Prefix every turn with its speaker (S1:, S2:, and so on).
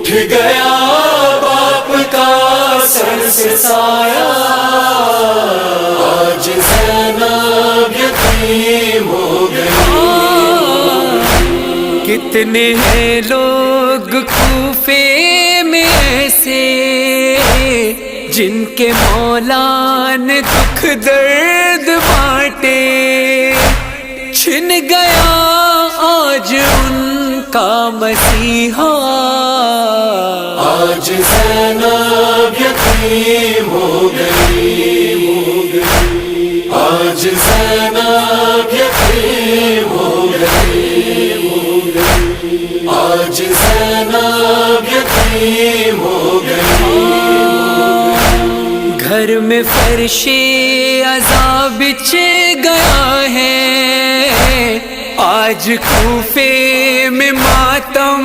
S1: اٹھ گیا باپ کا سر سے سایہ، آج زینب یتیم ہو گئی۔
S2: کتنے ہیں لوگ کوفے میں ایسے جن کے مولا نے دکھ درد بانٹے، چھن گیا آج ان کا مسیحا،
S1: آج زینب یتیم ہو گئی، آج زینب یتیم ہو گئی، آج زینب یتیم ہو گئی۔
S2: گھر میں فرش عذاب بچھ گیا ہے، آج کوفے میں ماتم